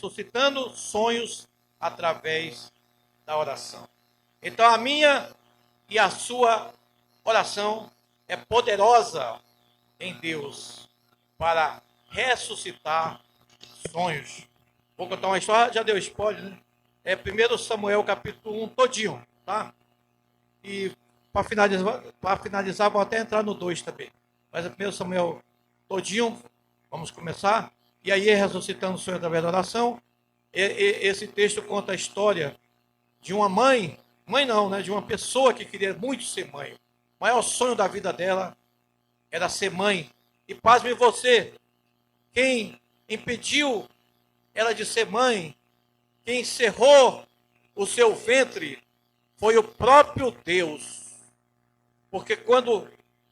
Suscitando sonhos através da oração. Então a minha e a sua oração é poderosa em Deus para ressuscitar sonhos. Vou contar uma história, já deu spoiler, né? É 1 Samuel capítulo 1 todinho, tá? E para finalizar, vou até entrar no 2 também. Mas é 1 Samuel todinho, vamos começar. E aí, ressuscitando o sonho através da oração, esse texto conta a história de uma mãe não, né? De uma pessoa que queria muito ser mãe. O maior sonho da vida dela era ser mãe. E pasme você, quem impediu ela de ser mãe, quem encerrou o seu ventre, foi o próprio Deus. Porque quando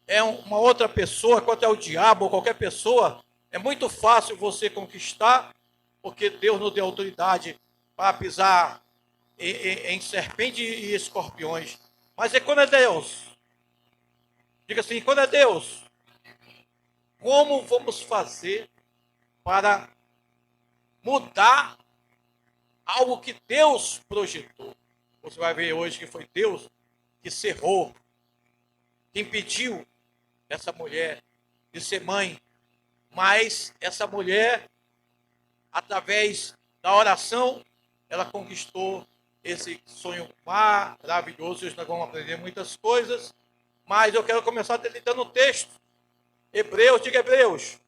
é uma outra pessoa, quando é o diabo ou qualquer pessoa, é muito fácil você conquistar, porque Deus nos deu autoridade para pisar em serpente e escorpiões. Mas é quando é Deus. Diga assim, quando é Deus, como vamos fazer para mudar algo que Deus projetou? Você vai ver hoje que foi Deus que cerrou, que impediu essa mulher de ser mãe. Mas essa mulher, através da oração, ela conquistou esse sonho maravilhoso. Hoje nós vamos aprender muitas coisas, mas eu quero começar dando o texto. Hebreus, diga Hebreus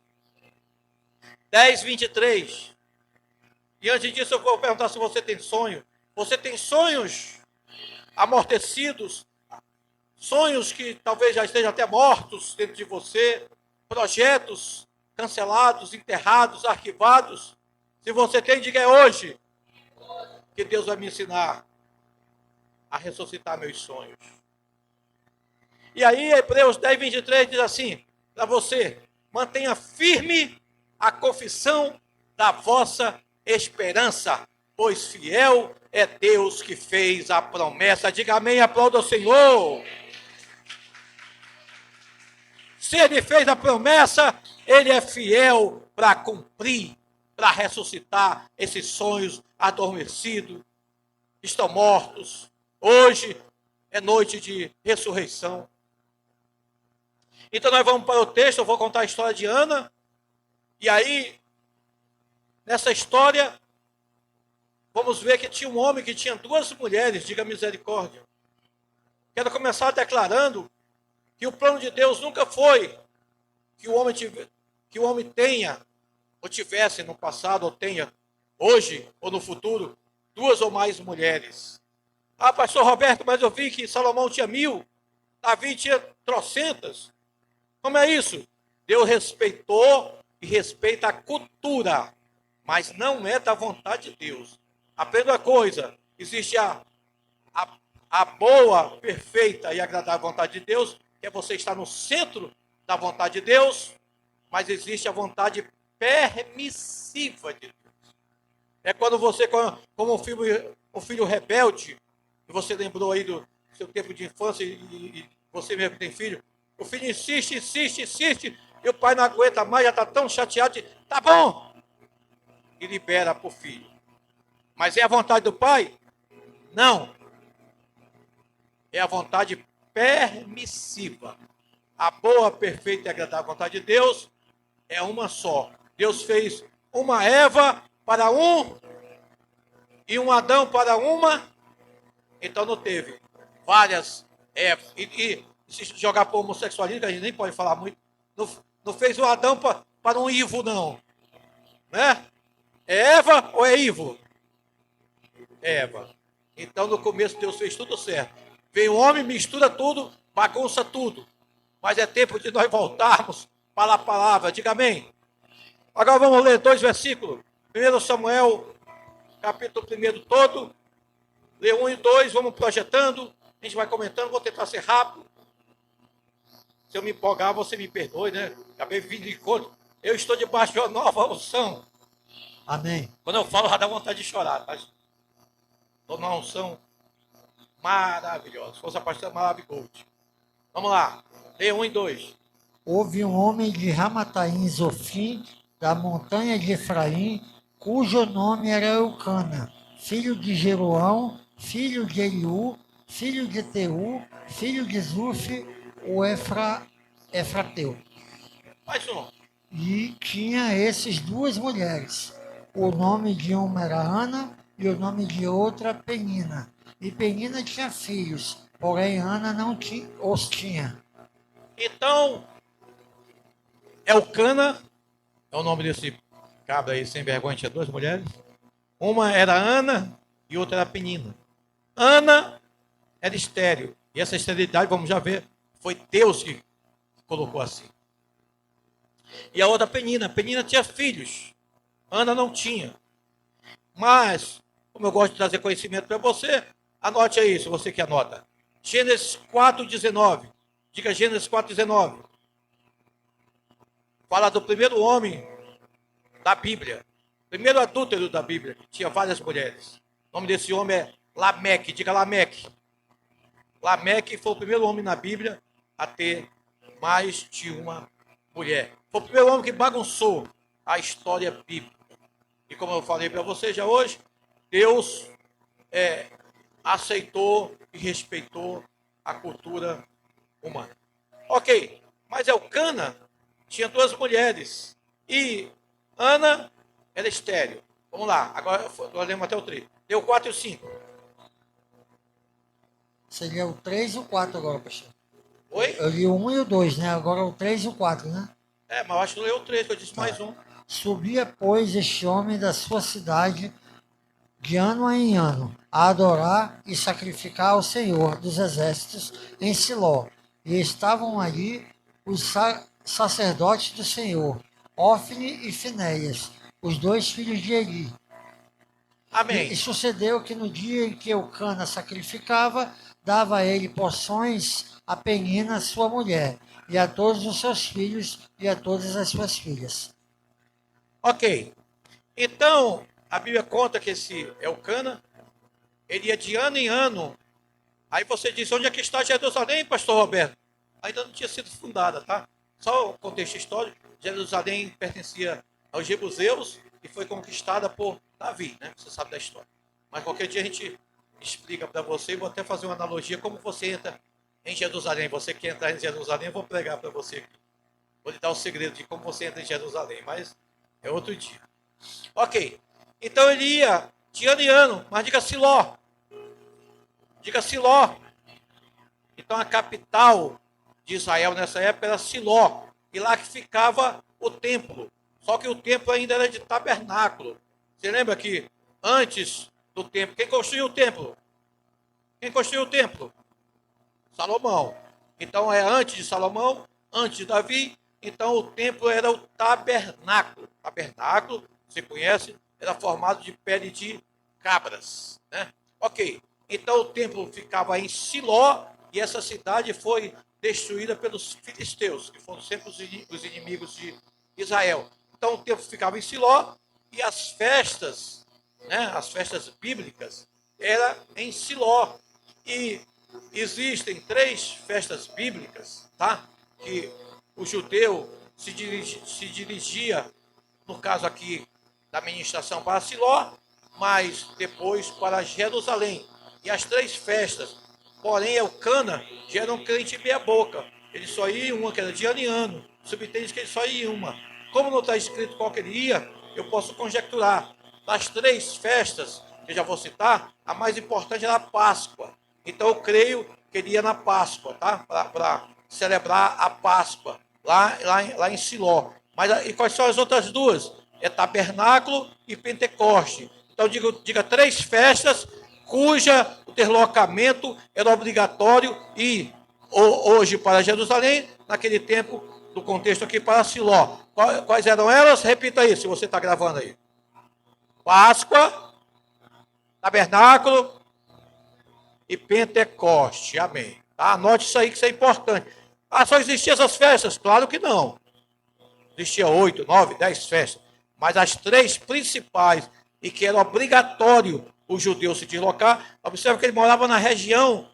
10, 23. E antes disso eu vou perguntar se você tem sonho. Você tem sonhos amortecidos, sonhos que talvez já estejam até mortos dentro de você, projetos cancelados, enterrados, arquivados. Se você tem, diga hoje que Deus vai me ensinar a ressuscitar meus sonhos. E aí, Hebreus 10, 23 diz assim, para você, mantenha firme a confissão da vossa esperança, pois fiel é Deus que fez a promessa. Diga amém, aplauda o Senhor. Se Ele fez a promessa, Ele é fiel para cumprir, para ressuscitar esses sonhos adormecidos, estão mortos. Hoje é noite de ressurreição. Então nós vamos para o texto, eu vou contar a história de Ana. E aí, nessa história, vamos ver que tinha um homem que tinha duas mulheres, diga misericórdia. Quero começar declarando que o plano de Deus nunca foi que o homem tenha, ou tivesse no passado, ou tenha hoje, ou no futuro, duas ou mais mulheres. Ah, pastor Roberto, mas eu vi que Salomão tinha 1000, Davi tinha trocentas. Como é isso? Deus respeitou e respeita a cultura, mas não é da vontade de Deus. Aprenda uma coisa, existe a boa, perfeita e agradável vontade de Deus, que é você estar no centro da vontade de Deus, mas existe a vontade permissiva de Deus. É quando você, como um filho rebelde, e você lembrou aí do seu tempo de infância, e você mesmo que tem filho, o filho insiste, insiste, insiste, e o pai não aguenta mais, já está tão chateado, tá bom, e libera para o filho. Mas é a vontade do pai? Não. É a vontade permissiva. A boa, perfeita e agradável vontade de Deus é uma só. Deus fez uma Eva para um e um Adão para uma, então não teve várias Evas. E se jogar para o homossexualismo, a gente nem pode falar muito, não fez o Adão para um Ivo, não. Né? É Eva ou é Ivo? Eva. Então no começo Deus fez tudo certo. Vem o homem, mistura tudo, bagunça tudo. Mas é tempo de nós voltarmos para a palavra. Diga amém. Agora vamos ler 2 versículos. 1 Samuel, capítulo 1 todo. Lê 1 e 2, vamos projetando. A gente vai comentando, vou tentar ser rápido. Se eu me empolgar, você me perdoe, né? Acabei vindo de encontro. Eu estou debaixo de uma nova unção. Amém. Quando eu falo, já dá vontade de chorar. Mas estou numa unção maravilhosa. Se fosse a pastora Maravigold. Vamos lá. Lê 1 e 2. Houve um homem de Ramataim Zofim, da montanha de Efraim, cujo nome era Eucana, filho de Jeroão, filho de Eliú, filho de Teu, filho de Zuf, o Efrateu. Mais um. E tinha esses duas mulheres. O nome de uma era Ana e o nome de outra Penina. E Penina tinha filhos, porém Ana não os tinha. Então, Elcana, é o nome desse cabra aí sem vergonha, tinha duas mulheres. Uma era Ana e outra era Penina. Ana era estéril. E essa esterilidade, vamos já ver, foi Deus que colocou assim. E a outra Penina. Penina tinha filhos. Ana não tinha. Mas, como eu gosto de trazer conhecimento para você, anote aí, se você que anota. Gênesis 4,19. Diga Gênesis 4,19. Fala do primeiro homem da Bíblia. Primeiro adúltero da Bíblia, que tinha várias mulheres. O nome desse homem é Lameque. Diga Lameque. Lameque foi o primeiro homem na Bíblia a ter mais de uma mulher. Foi o primeiro homem que bagunçou a história bíblica. E como eu falei para você já hoje, Deus aceitou e respeitou a cultura humana. Ok, mas Elcana tinha duas mulheres e Ana era estéril. Vamos lá, agora nós lemos até o 3. Deu 4 e o 5. Seria o 3 e o 4 agora, pastor. Oi? Eu li o 1 e o 2, né? Agora o 3 e o 4, né? Mas eu acho que leu o 3, que eu disse Tá. mais um. Subia, pois, este homem da sua cidade de ano em ano, a adorar e sacrificar ao Senhor dos Exércitos em Siló. E estavam ali os sacerdotes do Senhor, Ofne e Finéias, os dois filhos de Eli. Amém. E sucedeu que no dia em que Eucana sacrificava, dava a ele porções a Penina, sua mulher, e a todos os seus filhos e a todas as suas filhas. Ok. Então, a Bíblia conta que esse Elcana, ele ia de ano em ano. Aí você diz, onde é que está Jerusalém, pastor Roberto? Ainda não tinha sido fundada, tá? Só o contexto histórico, Jerusalém pertencia aos jebuseus e foi conquistada por Davi, né? Você sabe da história. Mas qualquer dia a gente explica para você, e vou até fazer uma analogia, como você entra em Jerusalém. Você que entrar em Jerusalém, eu vou pregar para você aqui. Vou lhe dar o segredo de como você entra em Jerusalém, mas é outro dia. Ok. Então ele ia de ano em ano, mas diga Siló. Diga Siló. Então a capital de Israel nessa época era Siló. E lá que ficava o templo. Só que o templo ainda era de tabernáculo. Você lembra que antes do templo, quem construiu o templo? Quem construiu o templo? Salomão. Então é antes de Salomão, antes de Davi. Então o templo era o tabernáculo. Tabernáculo, você conhece, era formado de pele de cabras, né? Ok. Então o templo ficava em Siló e essa cidade foi destruída pelos filisteus, que foram sempre os inimigos de Israel. Então o templo ficava em Siló e as festas, né, as festas bíblicas, era em Siló. E existem 3 festas bíblicas, tá? Que o judeu se dirigia, no caso aqui da ministração, para Siló, mas depois para Jerusalém. E as 3 festas, porém Elcana já era um crente meia boca. Ele só ia em uma, que era de ano em ano. Subentende que ele só ia em uma. Como não está escrito qual que ele ia, eu posso conjecturar. Das 3 festas, que eu já vou citar, a mais importante era a Páscoa. Então eu creio que ele ia na Páscoa, tá? Para celebrar a Páscoa, lá em Siló. Mas e quais são as outras duas? É Tabernáculo e Pentecoste. Então diga 3 festas cuja o deslocamento era obrigatório e hoje para Jerusalém, naquele tempo do contexto aqui para Siló. Quais eram elas? Repita aí, se você está gravando aí. Páscoa, Tabernáculo e Pentecoste. Amém. Tá? Anote isso aí, que isso é importante. Ah, só existiam essas festas? Claro que não. Existia 8, 9, 10 festas. Mas as 3 principais e que era obrigatório o judeu se deslocar, observa que ele morava na região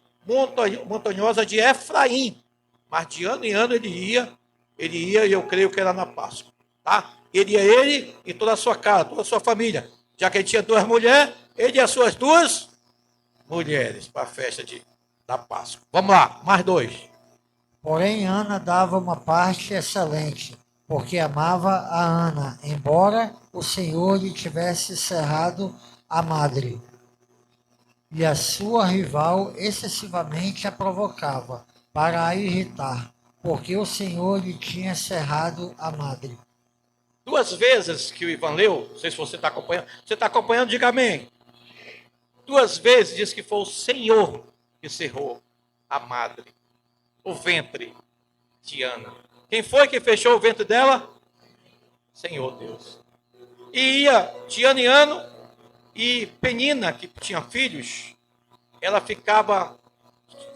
montanhosa de Efraim. Mas de ano em ano ele ia e eu creio que era na Páscoa. tá? Ele e toda a sua casa, toda a sua família. Já que ele tinha 2 mulheres, ele e as suas 2 mulheres para a festa da Páscoa. Vamos lá, mais 2. Porém, Ana dava uma parte excelente, porque amava a Ana, embora o Senhor lhe tivesse cerrado a madre. E a sua rival excessivamente a provocava, para a irritar, porque o Senhor lhe tinha cerrado a madre. 2 vezes que o Ivan leu, não sei se você está acompanhando. Você está acompanhando, diga amém. 2 vezes diz que foi o Senhor que cerrou a madre, o ventre de Ana. Quem foi que fechou o ventre dela? Senhor Deus. E ia de ano em ano, e Penina, que tinha filhos, ela ficava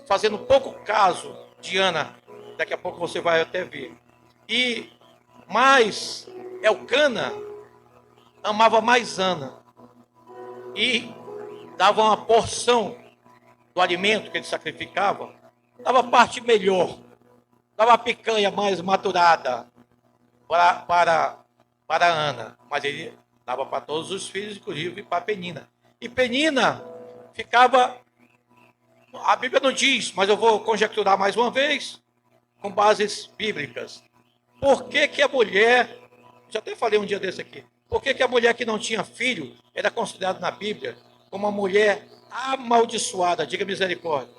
fazendo pouco caso de Ana. Daqui a pouco você vai até ver. Mas Elcana amava mais Ana e dava uma porção do alimento que ele sacrificava, dava parte melhor, dava a picanha mais maturada para Ana, mas ele dava para todos os filhos, inclusive para Penina. E Penina ficava, a Bíblia não diz, mas eu vou conjecturar mais uma vez, com bases bíblicas. Por que a mulher, já até falei um dia desse aqui, por que a mulher que não tinha filho era considerada na Bíblia como uma mulher amaldiçoada? Diga misericórdia.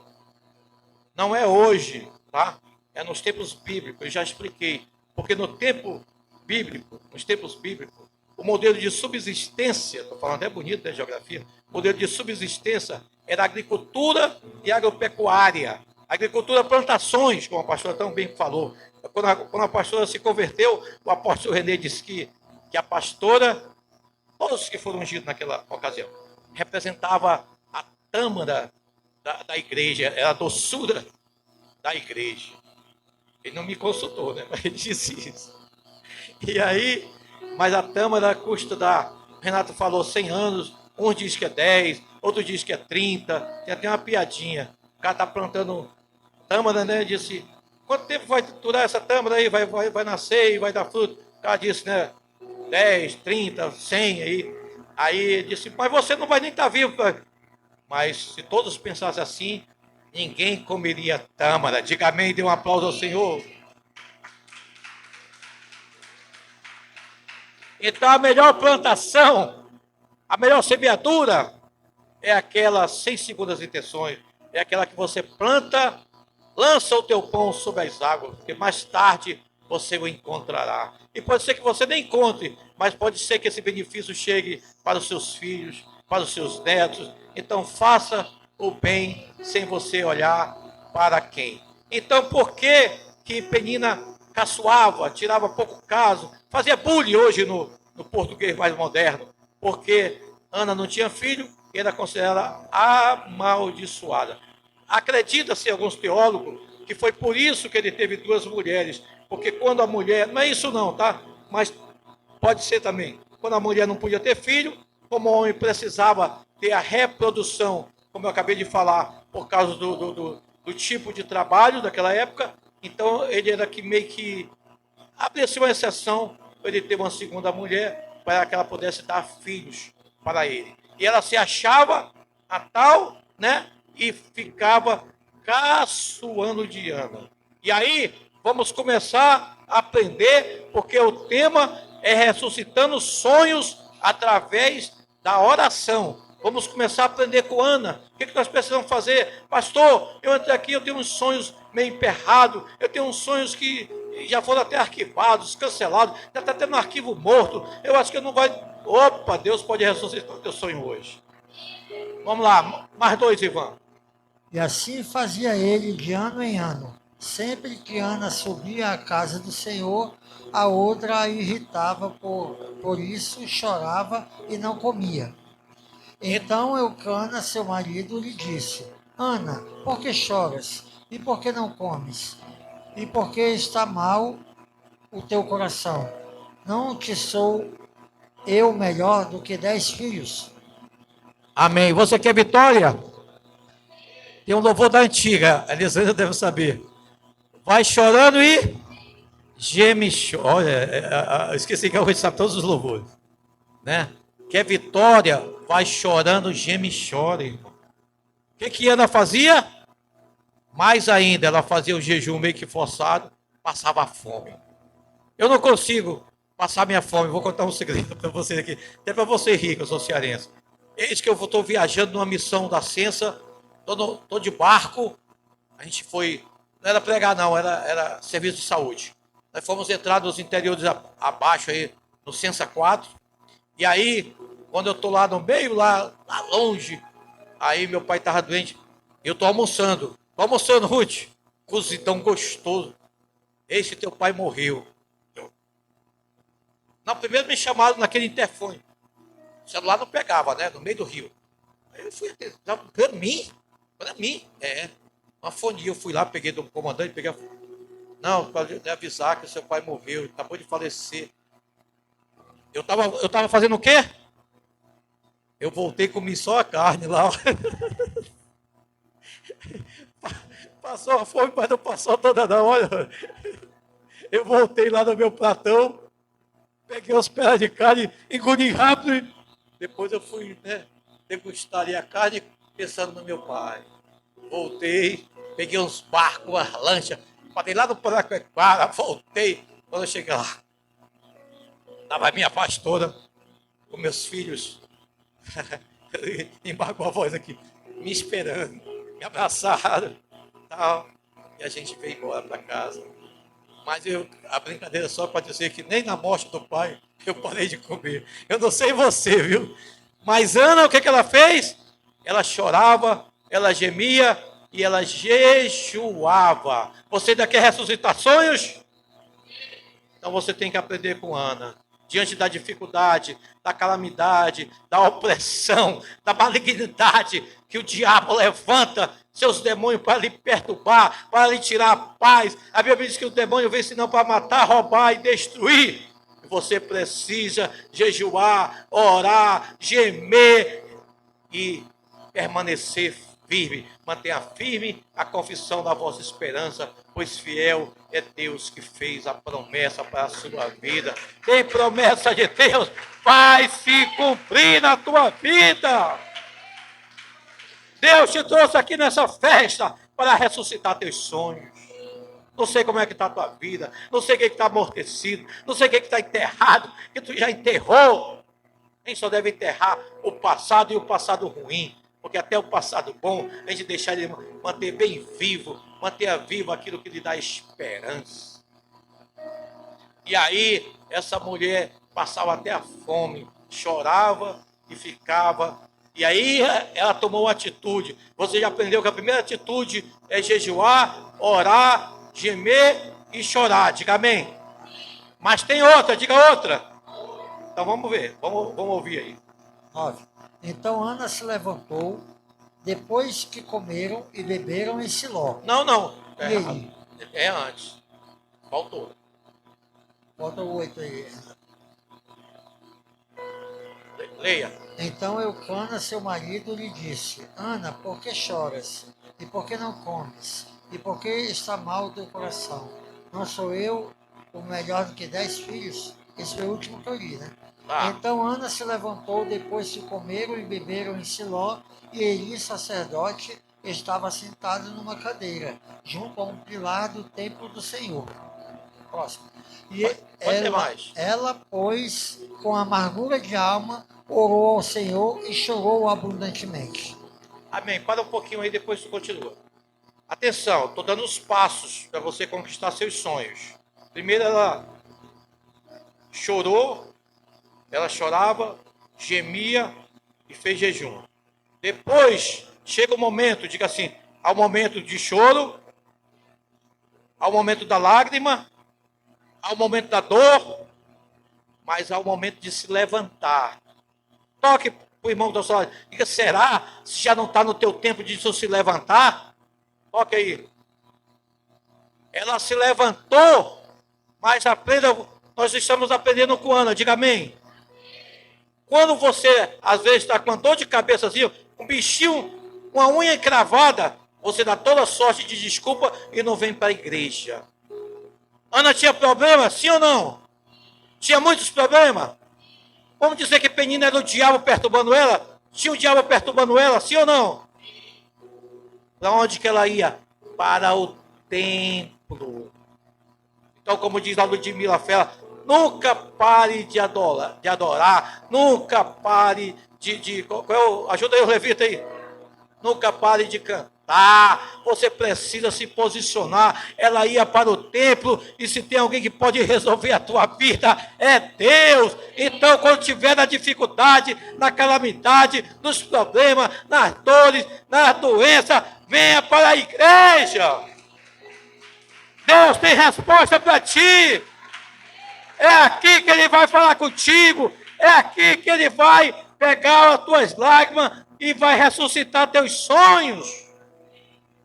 Não é hoje, tá? É nos tempos bíblicos, eu já expliquei. Porque no tempo bíblico, nos tempos bíblicos, o modelo de subsistência, estou falando, é bonito da geografia, o modelo de subsistência era agricultura e agropecuária. Agricultura, plantações, como a pastora tão bem falou. Quando a pastora se converteu, o apóstolo René disse que a pastora, todos que foram ungidos naquela ocasião, representava a tâmara da igreja, era a doçura da igreja. Ele não me consultou, né? Mas ele disse isso. E aí, mas a tâmara custa o Renato falou 100 anos, uns diz que é 10, outros diz que é 30, tem até uma piadinha. O cara está plantando tâmara, né? Disse, quanto tempo vai durar essa tâmara aí? Vai nascer e vai dar fruto? O cara disse, né? 10, 30, 100 aí. Aí ele disse, mas você não vai nem estar vivo. Mas se todos pensassem assim, ninguém comeria tâmara. Diga amém, dê um aplauso ao Senhor. Então a melhor plantação, a melhor semeadura é aquela sem segundas intenções. É aquela que você planta, lança o teu pão sobre as águas, porque mais tarde você o encontrará. E pode ser que você nem encontre, mas pode ser que esse benefício chegue para os seus filhos, para os seus netos. Então faça o bem sem você olhar para quem. Então por que Penina caçoava, tirava pouco caso, fazia bullying hoje no português mais moderno? Porque Ana não tinha filho e era considerada amaldiçoada. Acredita-se alguns teólogos que foi por isso que ele teve 2 mulheres, porque quando a mulher, não é isso não, tá? Mas pode ser também, quando a mulher não podia ter filho, como o homem precisava ter a reprodução, como eu acabei de falar, por causa do tipo de trabalho daquela época, então ele era que meio que abria-se uma exceção para ele ter uma segunda mulher, para que ela pudesse dar filhos para ele. E ela se achava a tal, né? E ficava caçoando de Ana. E aí, vamos começar a aprender, porque o tema é ressuscitando sonhos através da oração. Vamos começar a aprender com Ana. O que nós precisamos fazer? Pastor, eu entrei aqui, eu tenho uns sonhos meio emperrados, eu tenho uns sonhos que já foram até arquivados, cancelados, já está tendo um arquivo morto, eu acho que não vai... Opa, Deus pode ressuscitar o teu sonho hoje. Vamos lá, mais 2, Ivan. E assim fazia ele de ano em ano. Sempre que Ana subia à casa do Senhor, a outra a irritava, por isso chorava e não comia. Então Eucana, seu marido, lhe disse, Ana, por que choras? E por que não comes? E por que está mal o teu coração? Não te sou eu melhor do que 10 filhos? Amém. Você quer vitória? Tem um louvor da antiga, a Elisângela deve saber. Vai chorando e Geme e chora. Olha, eu esqueci que a gente sabe todos os louvores, né? Que é vitória, vai chorando, geme e chora, irmão. O que Ana fazia? Mais ainda, ela fazia o jejum meio que forçado, passava fome. Eu não consigo passar minha fome. Vou contar um segredo para vocês aqui, até para você rir, que eu sou cearense. Eis que eu estou viajando numa missão da Censa, estou de barco. A gente foi, não era pregar não, era serviço de saúde. Nós fomos entrar nos interiores abaixo aí, no Censa 4. E aí, quando eu estou lá no meio, lá longe, aí meu pai estava doente, eu estou almoçando. Estou almoçando, Ruth. Cozidão gostoso. Esse teu pai morreu. Não, primeiro me chamaram naquele interfone. O celular não pegava, né? No meio do rio. Aí eu fui até. Para mim? Para mim. Uma fonia. Eu fui lá, peguei do comandante, peguei. Não, para avisar que o seu pai morreu, acabou de falecer. Eu tava fazendo o quê? Eu voltei e comi só a carne lá. Passou a fome, mas não passou toda não. Olha, eu voltei lá no meu platão, peguei os pedaços de carne, engoli rápido. Depois eu fui, né, degustar ali a carne, pensando no meu pai. Voltei, peguei uns barcos, umas lanchas, parei lá no Paraquequara, voltei. Quando eu cheguei lá, estava a minha pastora com meus filhos, embarcou a voz aqui, me esperando, me abraçaram, tal, e a gente veio embora para casa. Mas a brincadeira só para dizer que nem na morte do pai eu parei de comer. Eu não sei você, viu? Mas Ana, o que ela fez? Ela chorava, ela gemia e ela jejuava. Você ainda quer ressuscitar sonhos? Então você tem que aprender com Ana. Diante da dificuldade, da calamidade, da opressão, da malignidade que o diabo levanta seus demônios para lhe perturbar, para lhe tirar a paz. A Bíblia diz que o demônio vem senão para matar, roubar e destruir. Você precisa jejuar, orar, gemer e permanecer firme. Mantenha firme a confissão da vossa esperança, pois fiel é Deus que fez a promessa para a sua vida. Tem promessa de Deus, vai se cumprir na tua vida. Deus te trouxe aqui nessa festa para ressuscitar teus sonhos. Não sei como é que está a tua vida, não sei o que está amortecido, não sei o que está enterrado, que tu já enterrou. A gente só deve enterrar o passado e o passado ruim, porque até o passado bom, a gente deixar ele manter bem vivo, manter vivo aquilo que lhe dá esperança. E aí, essa mulher passava até a fome, chorava e ficava. E aí, ela tomou uma atitude. Você já aprendeu que a primeira atitude é jejuar, orar, gemer e chorar. Diga amém. Mas tem outra, diga outra. Então vamos ver, vamos ouvir aí. 9. Então Ana se levantou, depois que comeram e beberam em Siló. Não. E aí? É antes. Faltou. Falta o 8 aí. Leia. Então Eucana, seu marido, lhe disse: Ana, por que choras? E por que não comes? E por que está mal o teu coração? Não sou eu o melhor do que 10 filhos? Esse foi o último que eu li, né? Então Ana se levantou depois que comeram e beberam em Siló, e Eli, sacerdote, estava sentado numa cadeira, junto a um pilar do templo do Senhor. Próximo. E ela, pois, com amargura de alma, orou ao Senhor e chorou abundantemente. Amém. Para um pouquinho aí, depois tu continua. Atenção, estou dando os passos para você conquistar seus sonhos. Primeiro ela chorou, ela chorava, gemia e fez jejum. Depois chega o momento, diga assim, ao momento de choro, ao momento da lágrima, ao momento da dor, mas ao momento de se levantar. Toque para o irmão do seu lado, diga, será? Se já não está no teu tempo de se levantar? Toque aí. Ela se levantou, mas aprenda, nós estamos aprendendo com Ana, diga amém. Quando você, às vezes, está com dor de cabeça assim, um bichinho, uma unha encravada, você dá toda sorte de desculpa e não vem para a igreja. Ana tinha problema, sim ou não? Tinha muitos problemas. Vamos dizer que Penina era o diabo perturbando ela? Tinha o diabo perturbando ela, sim ou não? Para onde que ela ia? Para o templo. Então, como diz a Ludmila Fela, nunca pare de adorar, nunca pare ajuda aí o levita aí. Nunca pare de cantar. Você precisa se posicionar. Ela ia para o templo e se tem alguém que pode resolver a tua vida, é Deus. Então, quando tiver na dificuldade, na calamidade, nos problemas, nas dores, nas doenças, venha para a igreja. Deus tem resposta para ti. É aqui que Ele vai falar contigo. É aqui que Ele vai pegar as tuas lágrimas e vai ressuscitar teus sonhos.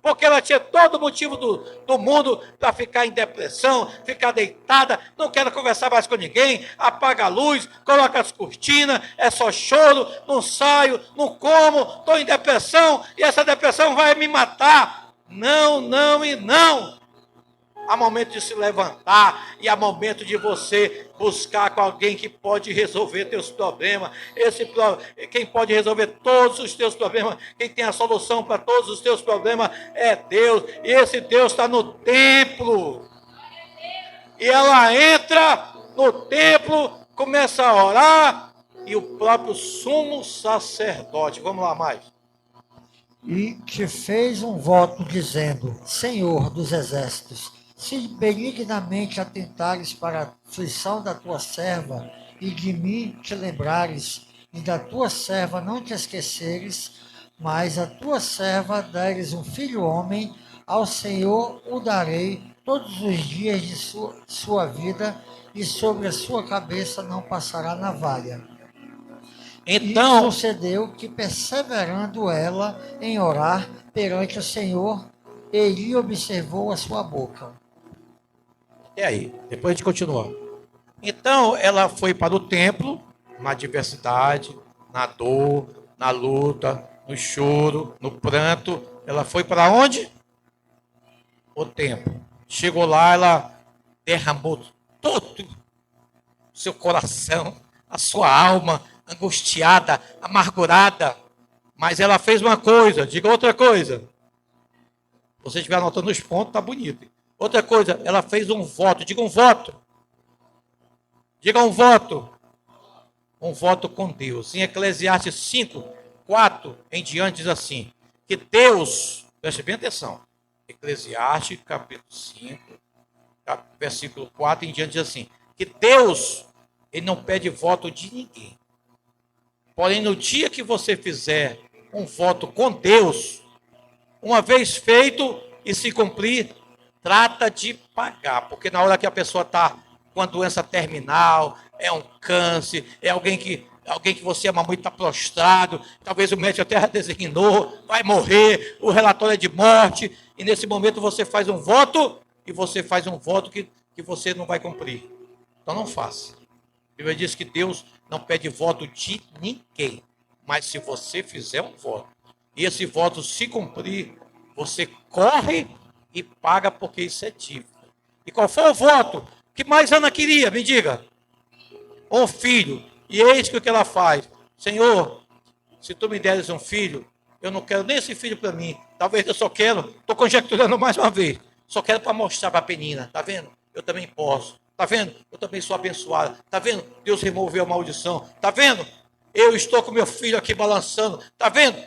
Porque ela tinha todo o motivo do mundo para ficar em depressão, ficar deitada, não quero conversar mais com ninguém, apaga a luz, coloca as cortinas, é só choro, não saio, não como, estou em depressão e essa depressão vai me matar. Não, não e não. Há momento de se levantar e há momento de você buscar com alguém que pode resolver teus problemas. Quem pode resolver todos os teus problemas, quem tem a solução para todos os teus problemas é Deus. E esse Deus está no templo. E ela entra no templo, começa a orar e o próprio sumo sacerdote. Vamos lá mais. E te fez um voto dizendo: Senhor dos exércitos, se benignamente atentares para a aflição da tua serva, e de mim te lembrares, e da tua serva não te esqueceres, mas a tua serva deres um filho homem, ao Senhor o darei todos os dias de sua vida, e sobre a sua cabeça não passará navalha. Então, e sucedeu que, perseverando ela em orar perante o Senhor, ele observou a sua boca. É aí, depois a gente continua. Então, ela foi para o templo, na adversidade, na dor, na luta, no choro, no pranto. Ela foi para onde? O templo. Chegou lá, ela derramou todo o seu coração, a sua alma angustiada, amargurada. Mas ela fez uma coisa, diga outra coisa. Se você estiver anotando os pontos, tá bonito. Outra coisa, ela fez um voto. Diga um voto. Diga um voto. Um voto com Deus. Em Eclesiastes 5, 4 em diante diz assim, que Deus, preste bem atenção, Eclesiastes capítulo 5, versículo 4 em diante diz assim, que Deus, Ele não pede voto de ninguém. Porém, no dia que você fizer um voto com Deus, uma vez feito e se cumprir, trata de pagar, porque na hora que a pessoa está com a doença terminal, é um câncer, é alguém que você ama muito está prostrado, talvez o médico até designou, vai morrer, o relatório é de morte, e nesse momento você faz um voto, e você faz um voto que você não vai cumprir. Então não faça. A Bíblia diz que Deus não pede voto de ninguém, mas se você fizer um voto, e esse voto se cumprir, você corre e paga, porque isso é dívida. E qual foi o voto que mais Ana queria? Me diga. Um filho. E eis que o que ela faz. Senhor, se tu me deres um filho, eu não quero nem esse filho para mim. Talvez eu só quero, estou conjecturando mais uma vez, só quero para mostrar para a Penina. Está vendo? Eu também posso. Está vendo? Eu também sou abençoado. Está vendo? Deus removeu a maldição. Está vendo? Eu estou com meu filho aqui balançando. Está vendo?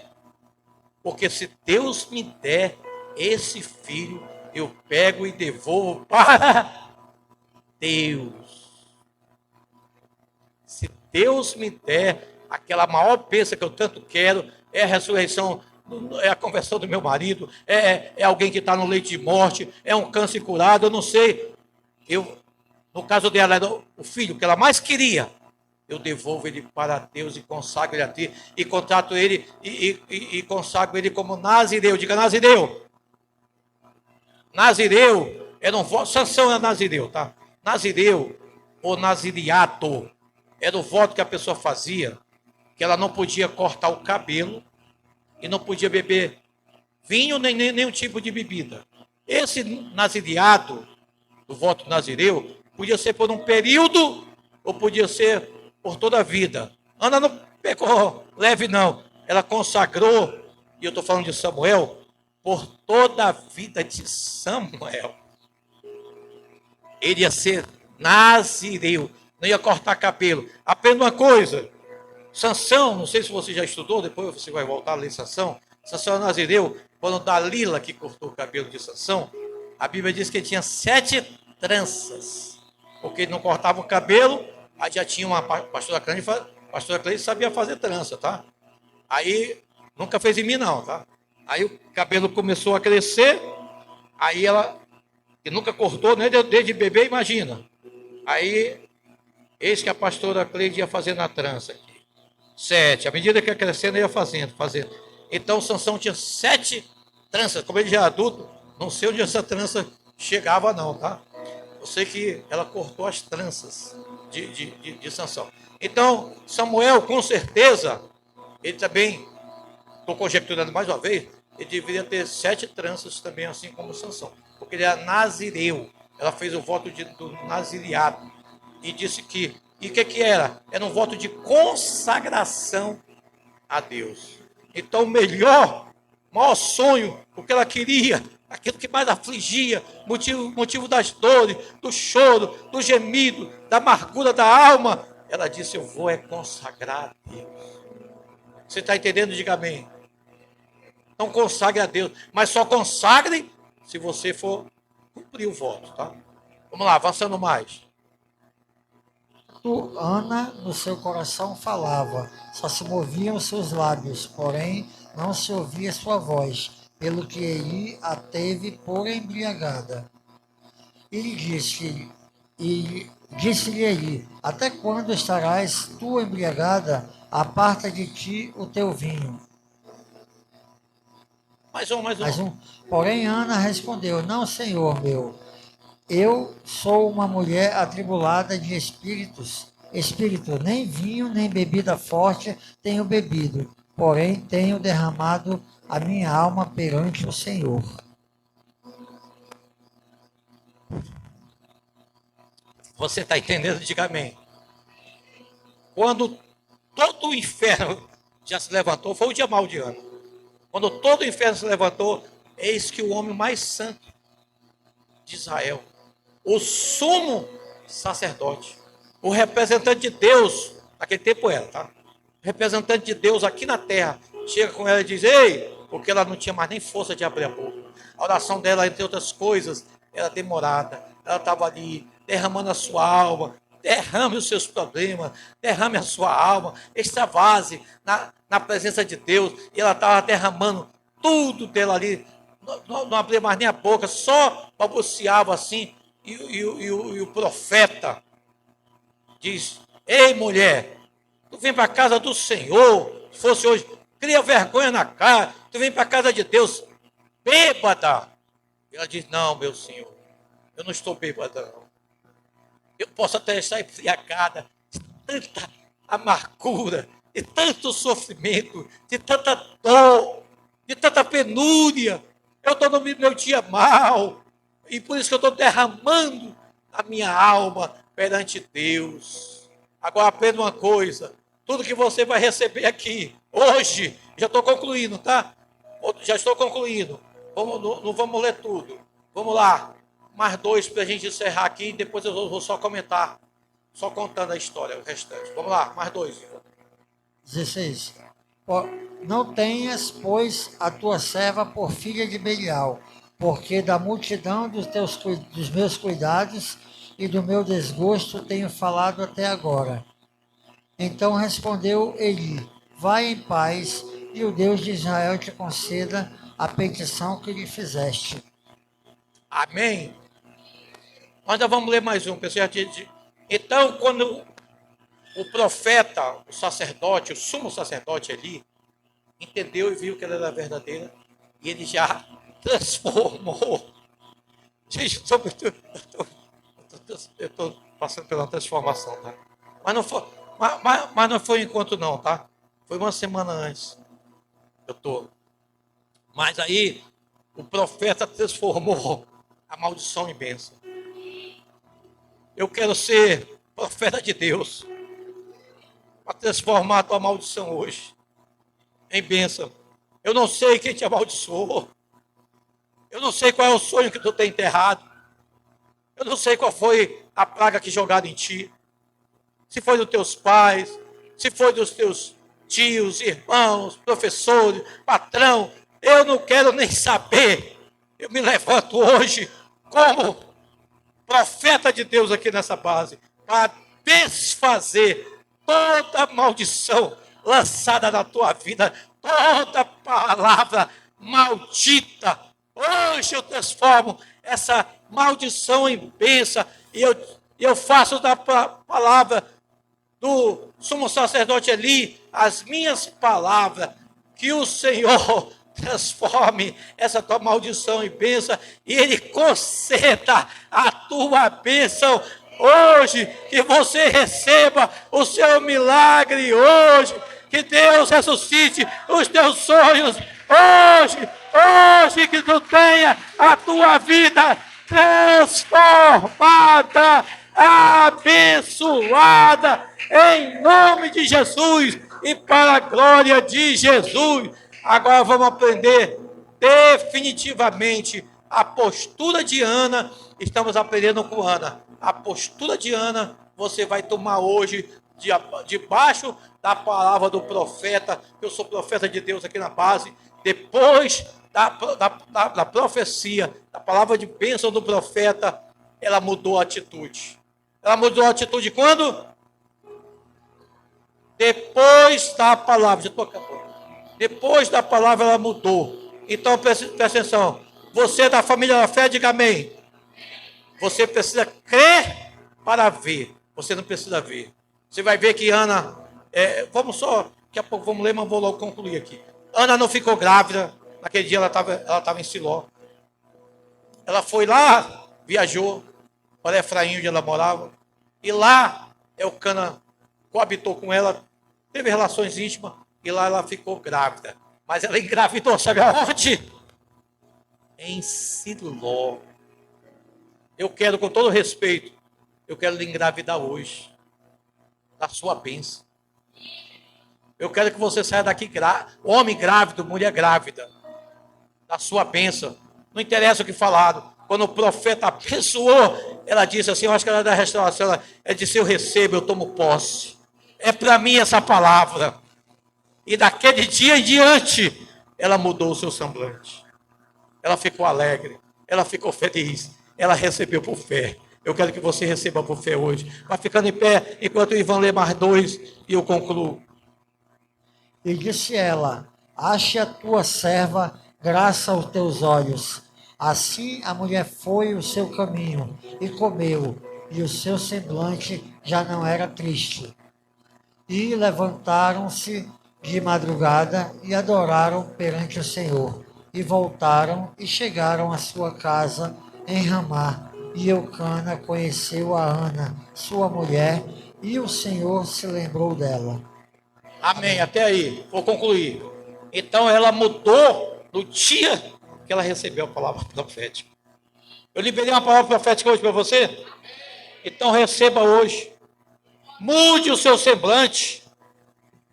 Porque se Deus me der esse filho, eu pego e devolvo para Deus. Se Deus me der aquela maior bênção que eu tanto quero, é a ressurreição, é a conversão do meu marido, é alguém que está no leito de morte, é um câncer curado, eu não sei. No caso dela, era o filho que ela mais queria. Eu devolvo ele para Deus e consagro ele a ti, e contrato ele e consagro ele como Nazireu. Diga Nazireu. Nazireu era um voto, Sansão era Nazireu, tá? Nazireu ou Naziriato era o voto que a pessoa fazia, que ela não podia cortar o cabelo e não podia beber vinho nem nenhum tipo de bebida. Esse Naziriato do voto nazireu, podia ser por um período ou podia ser por toda a vida. Ana não pegou leve, não. Ela consagrou, e eu estou falando de Samuel, por toda a vida de Samuel. Ele ia ser nazireu, não ia cortar cabelo. Aprenda uma coisa, Sansão, não sei se você já estudou, depois você vai voltar a ler Sansão. Sansão é nazireu, quando Dalila que cortou o cabelo de Sansão, a Bíblia diz que ele tinha 7 tranças, porque ele não cortava o cabelo, aí já tinha uma pastora Cleide sabia fazer trança, tá? Aí, nunca fez em mim não, tá? Aí o cabelo começou a crescer, aí ela, que nunca cortou, né, desde bebê, imagina. Aí, eis que a pastora Cleide ia fazendo a trança aqui. 7, à medida que ia crescendo, ia fazendo. Então, Sansão tinha 7 tranças, como ele já é adulto, não sei onde essa trança chegava não, tá? Eu sei que ela cortou as tranças de Sansão. Então, Samuel, com certeza, ele também, estou conjecturando mais uma vez, ele deveria ter 7 tranças também, assim como Sansão, porque ele era nazireu. Ela fez o voto do nazireado e disse que, e o que era? Era um voto de consagração a Deus. Então, o maior sonho, o que ela queria, aquilo que mais afligia, motivo das dores, do choro, do gemido, da amargura da alma, ela disse: eu vou consagrar a Deus. Você está entendendo? Diga amém. Não consagre a Deus, mas só consagre se você for cumprir o voto, tá? Vamos lá, avançando mais. Ana no seu coração falava, só se moviam os seus lábios, porém não se ouvia sua voz, pelo que Eli a teve por embriagada. E disse-lhe Eli, até quando estarás tu embriagada? Aparta de ti o teu vinho. Mais um. Porém Ana respondeu, não, Senhor meu, eu sou uma mulher atribulada de espírito, nem vinho, nem bebida forte tenho bebido, porém tenho derramado a minha alma perante o Senhor. Você está entendendo? Diga amém. Quando todo o inferno já se levantou, foi o dia mau de Ana. Quando todo o inferno se levantou, eis que o homem mais santo de Israel, o sumo sacerdote, o representante de Deus, naquele tempo era, tá? O representante de Deus aqui na terra, chega com ela e diz, ei, porque ela não tinha mais nem força de abrir a boca. A oração dela, entre outras coisas, era demorada. Ela estava ali, derramando a sua alma, derrame os seus problemas, derrame a sua alma, extravase na presença de Deus. E ela estava derramando tudo dela ali, não abria mais nem a boca, só balbuciava assim. E o profeta diz, ei mulher, tu vem para a casa do Senhor, se fosse hoje, cria vergonha na cara, tu vem para a casa de Deus, bêbada. E ela diz, não, meu Senhor, eu não estou bêbada, não. Eu posso até estar embriagada de tanta amargura, de tanto sofrimento, de tanta dor, de tanta penúria. Eu estou no meu dia mal, e por isso que eu estou derramando a minha alma perante Deus. Agora aprenda uma coisa, tudo que você vai receber aqui, hoje, já estou concluindo, tá? Já estou concluindo. Não vamos ler tudo. Vamos lá. Mais 2 para a gente encerrar aqui, depois eu vou só comentar, só contando a história, o restante. Vamos lá, mais 2. 16. Não tenhas, pois, a tua serva por filha de Belial, porque da multidão dos meus cuidados e do meu desgosto tenho falado até agora. Então respondeu Eli, vai em paz, e o Deus de Israel te conceda a petição que lhe fizeste. Amém. Nós já vamos ler mais um, pessoal. Então, quando o profeta, o sacerdote, o sumo sacerdote ali, entendeu e viu que ela era verdadeira, e ele já transformou. Gente, eu estou passando pela transformação, tá? Mas não foi enquanto não, tá? Foi uma semana antes. Mas aí, o profeta transformou a maldição em bênção. Eu quero ser profeta de Deus para transformar a tua maldição hoje em bênção. Eu não sei quem te amaldiçoou. Eu não sei qual é o sonho que tu tem enterrado. Eu não sei qual foi a praga que jogaram em ti. Se foi dos teus pais, se foi dos teus tios, irmãos, professores, patrão. Eu não quero nem saber. Eu me levanto hoje como profeta de Deus aqui nessa base para desfazer toda maldição lançada na tua vida, toda palavra maldita. Hoje eu transformo essa maldição em bênção e eu faço da palavra do sumo sacerdote Eli as minhas palavras, que o Senhor transforme essa tua maldição em bênção e Ele conceda a tua bênção hoje, que você receba o seu milagre hoje, que Deus ressuscite os teus sonhos hoje que tu tenha a tua vida transformada, abençoada, em nome de Jesus e para a glória de Jesus. Agora vamos aprender definitivamente a postura de Ana. Estamos aprendendo com Ana. A postura de Ana você vai tomar hoje debaixo da palavra do profeta. Eu sou profeta de Deus aqui na base. Depois da profecia, da palavra de bênção do profeta, ela mudou a atitude. Ela mudou a atitude quando? Depois da palavra. Já estou acabando. Depois da palavra ela mudou. Então presta atenção. Você é da família da fé, diga amém. Você precisa crer para ver. Você não precisa ver. Você vai ver que Ana... daqui a pouco vamos ler, mas vou logo concluir aqui. Ana não ficou grávida. Naquele dia ela estava em Siló. Ela foi lá, viajou para Efraim, onde ela morava. E lá Elcana coabitou com ela, teve relações íntimas, e lá ela ficou grávida. Mas ela engravidou, sabe aonde? Em Siló. Eu quero, com todo respeito, eu quero lhe engravidar hoje, da sua bênção. Eu quero que você saia daqui, homem grávido, mulher grávida, da sua bênção. Não interessa o que falaram. Quando o profeta abençoou, ela disse assim, eu acho que ela é da restauração, ela disse, eu recebo, eu tomo posse. É para mim essa palavra. E daquele dia em diante, ela mudou o seu semblante. Ela ficou alegre, ela ficou feliz, ela recebeu por fé. Eu quero que você receba por fé hoje. Vai ficando em pé, enquanto o Ivan lê mais 2 e eu concluo. E disse ela, ache a tua serva graça aos teus olhos. Assim a mulher foi o seu caminho e comeu, e o seu semblante já não era triste. E levantaram-se de madrugada e adoraram perante o Senhor. E voltaram e chegaram à sua casa em Ramá. E Eucana conheceu a Ana, sua mulher, e o Senhor se lembrou dela. Amém, até aí, vou concluir. Então ela mudou no dia que ela recebeu a palavra profética. Eu liberei uma palavra profética hoje para você? Então receba hoje. Mude o seu semblante.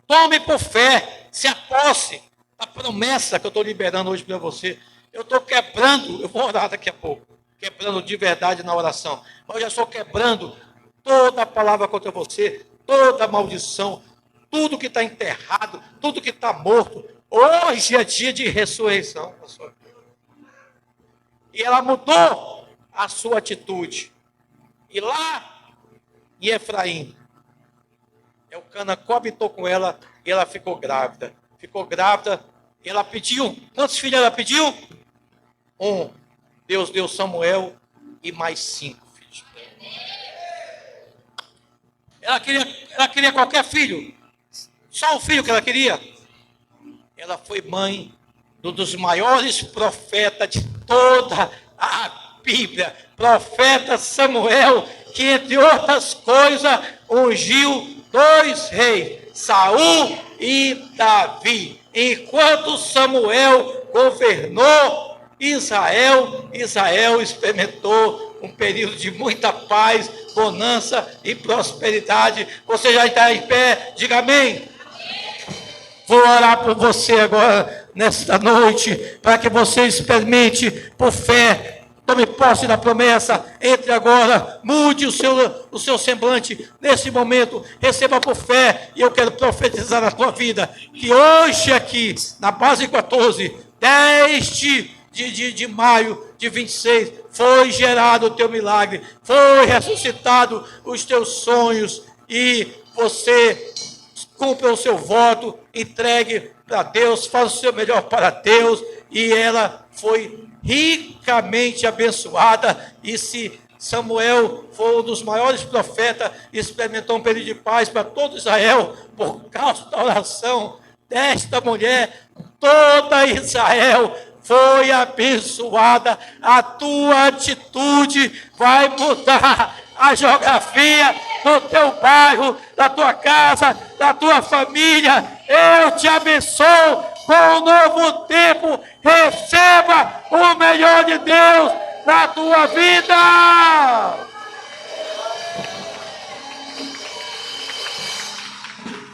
Tome por fé, se aposse da promessa que eu estou liberando hoje para você. Eu estou quebrando, eu vou orar daqui a pouco, quebrando de verdade na oração. Mas eu já estou quebrando toda a palavra contra você, toda a maldição, tudo que está enterrado, tudo que está morto. Hoje é dia de ressurreição, pastor. E ela mudou a sua atitude. E lá em Efraim, Elcana coabitou com ela e ela ficou grávida. Ficou grávida e ela pediu. Quantos filhos ela pediu? 1. Deus deu Samuel e mais 5 filhos. Ela queria qualquer filho. Só um filho que ela queria. Ela foi mãe de um dos maiores profetas de toda a Bíblia. Profeta Samuel, que entre outras coisas ungiu 2 reis, Saul e Davi. Enquanto Samuel governou Israel experimentou um período de muita paz, bonança e prosperidade. Você já está em pé? Diga amém. Vou orar por você agora, nesta noite, para que você experimente por fé. Tome posse da promessa, entre agora, mude o seu semblante nesse momento, receba por fé, e eu quero profetizar na tua vida, que hoje aqui, na base 14, 10 de maio de 26, foi gerado o teu milagre, foi ressuscitado os teus sonhos, e você cumpra o seu voto, entregue para Deus, faça o seu melhor para Deus, e ela foi ricamente abençoada. E se Samuel foi um dos maiores profetas, experimentou um período de paz para todo Israel, por causa da oração desta mulher, toda Israel foi abençoada. A tua atitude vai mudar a geografia do teu bairro, da tua casa, da tua família. Eu te abençoo com um novo tempo. Receba o melhor de Deus na tua vida.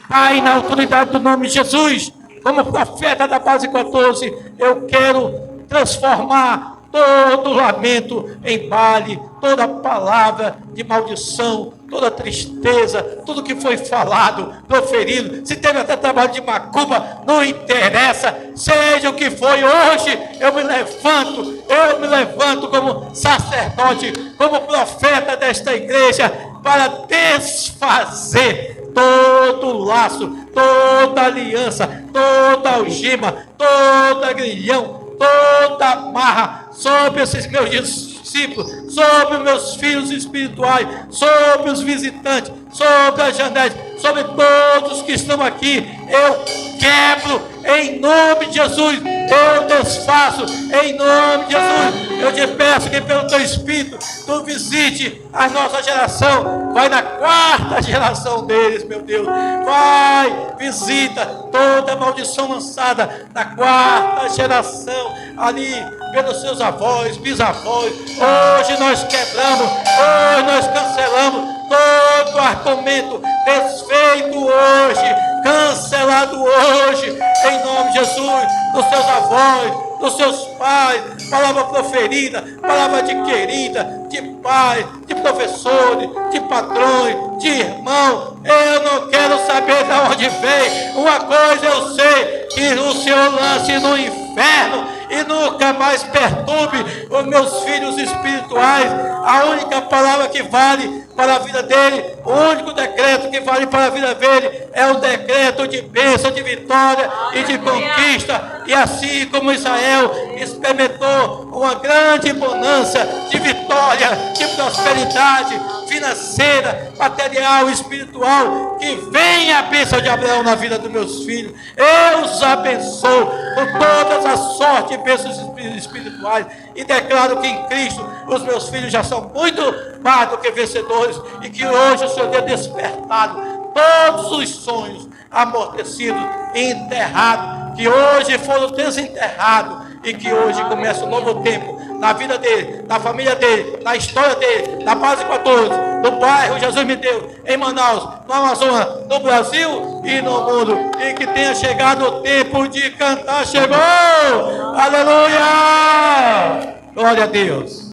Pai, na autoridade do nome de Jesus, como profeta da base 14, eu quero transformar todo lamento em baile, toda palavra de maldição, toda tristeza, tudo que foi falado, proferido, se teve até trabalho de macumba, não interessa, seja o que foi hoje, eu me levanto como sacerdote, como profeta desta igreja, para desfazer todo laço, toda aliança, toda algema, toda grilhão, toda amarra sobre esses meus discípulos, sobre os meus filhos espirituais, sobre os visitantes, sobre as janelas, sobre todos que estão aqui. Eu quebro em nome de Jesus, eu desfaço em nome de Jesus. Eu te peço que pelo teu Espírito tu visite a nossa geração, vai na 4ª geração deles, meu Deus, vai, visita toda maldição lançada na 4ª geração, ali pelos seus avós, bisavós. Hoje nós quebramos, hoje nós cancelamos todo argumento desfeito hoje, cancelado hoje, em nome de Jesus, dos seus avós, dos seus pais, palavra proferida, palavra adquirida, de pais, de professores, de patrões, de irmão. Eu não quero saber de onde vem. Uma coisa eu sei, que o Senhor lance no inferno e nunca mais perturbe os meus filhos espirituais. A única palavra que vale para a vida dele, o único decreto que vale para a vida dele é o decreto de bênção, de vitória e de conquista. E assim como Israel experimentou uma grande bonança de vitória, de prosperidade financeira, material, espiritual, que venha a bênção de Abraão na vida dos meus filhos. Eu os abençoo com todas as sortes e bênçãos espirituais, e declaro que em Cristo os meus filhos já são muito mais do que vencedores, e que hoje o Senhor tem despertado todos os sonhos amortecidos e enterrados, que hoje foram desenterrados, e que hoje começa um novo tempo na vida dele, na família dele, na história dele, na base 14, no bairro Jesus me deu, em Manaus, no Amazonas, no Brasil e no mundo. E que tenha chegado o tempo de cantar. Chegou! Aleluia! Glória a Deus.